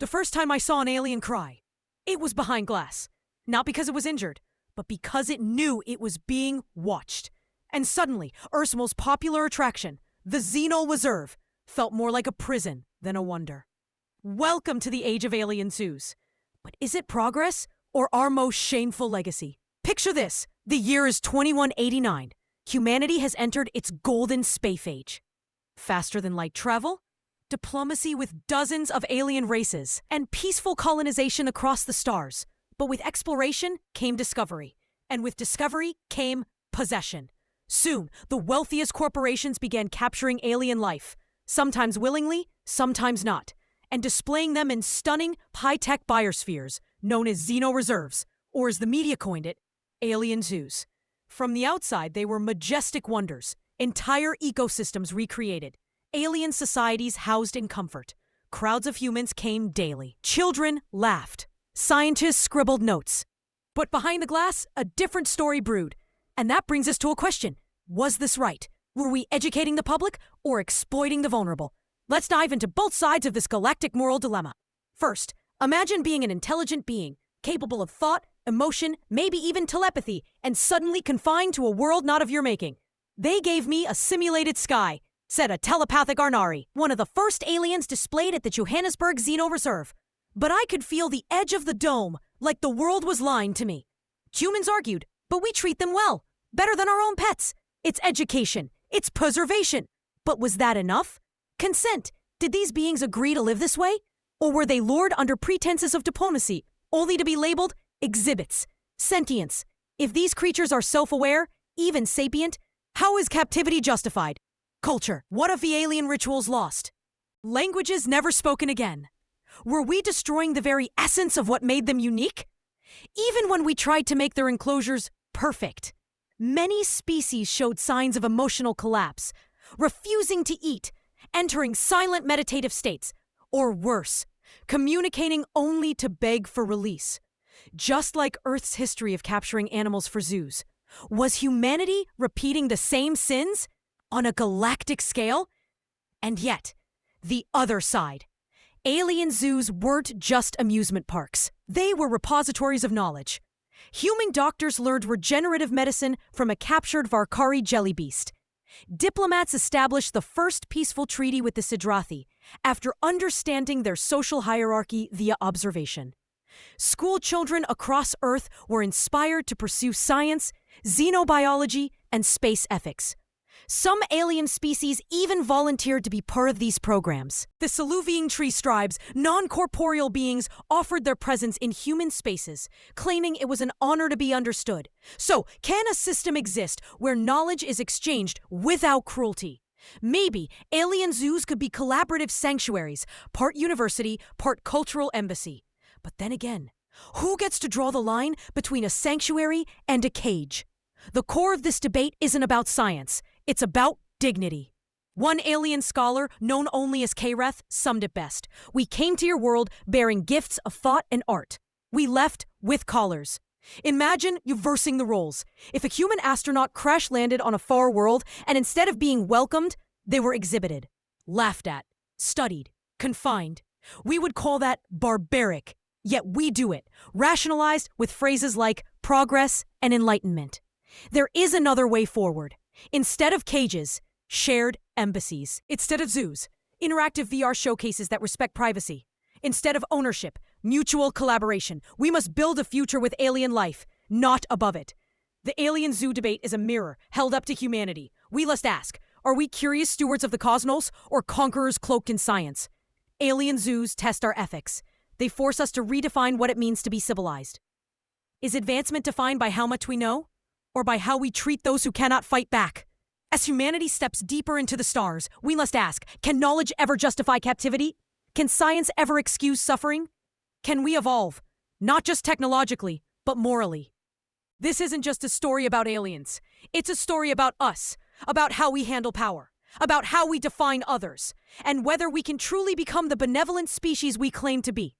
The first time I saw an alien cry, it was behind glass. Not because it was injured, but because it knew it was being watched. And suddenly, Earth's most popular attraction, the Xeno Reserve, felt more like a prison than a wonder. Welcome to the age of alien zoos. But is it progress or our most shameful legacy? Picture this. The year is 2189. Humanity has entered its golden space age. Faster than light travel, diplomacy with dozens of alien races, and peaceful colonization across the stars. But with exploration came discovery, and with discovery came possession. Soon, the wealthiest corporations began capturing alien life, sometimes willingly, sometimes not, and displaying them in stunning, high-tech biospheres, known as Xeno Reserves, or as the media coined it, alien zoos. From the outside, they were majestic wonders, entire ecosystems recreated, alien societies housed in comfort. Crowds of humans came daily. Children laughed. Scientists scribbled notes. But behind the glass, a different story brewed. And that brings us to a question. Was this right? Were we educating the public or exploiting the vulnerable? Let's dive into both sides of this galactic moral dilemma. First, imagine being an intelligent being, capable of thought, emotion, maybe even telepathy, and suddenly confined to a world not of your making. They gave me a simulated sky, said a telepathic Arnari, one of the first aliens displayed at the Johannesburg Xeno Reserve. But I could feel the edge of the dome, like the world was lying to me. Humans argued, but we treat them well, better than our own pets. It's education, it's preservation. But was that enough? Consent. Did these beings agree to live this way? Or were they lured under pretenses of diplomacy, only to be labeled exhibits, sentience? If these creatures are self-aware, even sapient, how is captivity justified? Culture. What if the alien rituals lost? Languages never spoken again. Were we destroying the very essence of what made them unique? Even when we tried to make their enclosures perfect, many species showed signs of emotional collapse, refusing to eat, entering silent meditative states, or worse, communicating only to beg for release. Just like Earth's history of capturing animals for zoos, was humanity repeating the same sins on a galactic scale? And yet, the other side. Alien zoos weren't just amusement parks. They were repositories of knowledge. Human doctors learned regenerative medicine from a captured Varkari jelly beast. Diplomats established the first peaceful treaty with the Sidrathi after understanding their social hierarchy via observation. School children across Earth were inspired to pursue science, xenobiology, and space ethics. Some alien species even volunteered to be part of these programs. The Saluvian tree scribes, non-corporeal beings, offered their presence in human spaces, claiming it was an honor to be understood. So, can a system exist where knowledge is exchanged without cruelty? Maybe alien zoos could be collaborative sanctuaries, part university, part cultural embassy. But then again, who gets to draw the line between a sanctuary and a cage? The core of this debate isn't about science. It's about dignity. One alien scholar, known only as Kreth, summed it best. We came to your world bearing gifts of thought and art. We left with collars. Imagine reversing the roles. If a human astronaut crash-landed on a far world and instead of being welcomed, they were exhibited, laughed at, studied, confined. We would call that barbaric. Yet we do it, rationalized with phrases like progress and enlightenment. There is another way forward. Instead of cages, shared embassies. Instead of zoos, interactive VR showcases that respect privacy. Instead of ownership, mutual collaboration. We must build a future with alien life, not above it. The alien zoo debate is a mirror held up to humanity. We must ask, are we curious stewards of the cosmos or conquerors cloaked in science? Alien zoos test our ethics. They force us to redefine what it means to be civilized. Is advancement defined by how much we know? Or by how we treat those who cannot fight back? As humanity steps deeper into the stars, we must ask, can knowledge ever justify captivity? Can science ever excuse suffering? Can we evolve, not just technologically, but morally? This isn't just a story about aliens. It's a story about us, about how we handle power, about how we define others, and whether we can truly become the benevolent species we claim to be.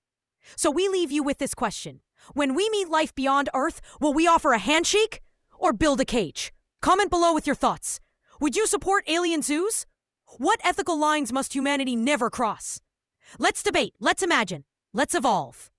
So we leave you with this question. When we meet life beyond Earth, will we offer a handshake? Or build a cage? Comment below with your thoughts. Would you support alien zoos? What ethical lines must humanity never cross? Let's debate, let's imagine. Let's evolve.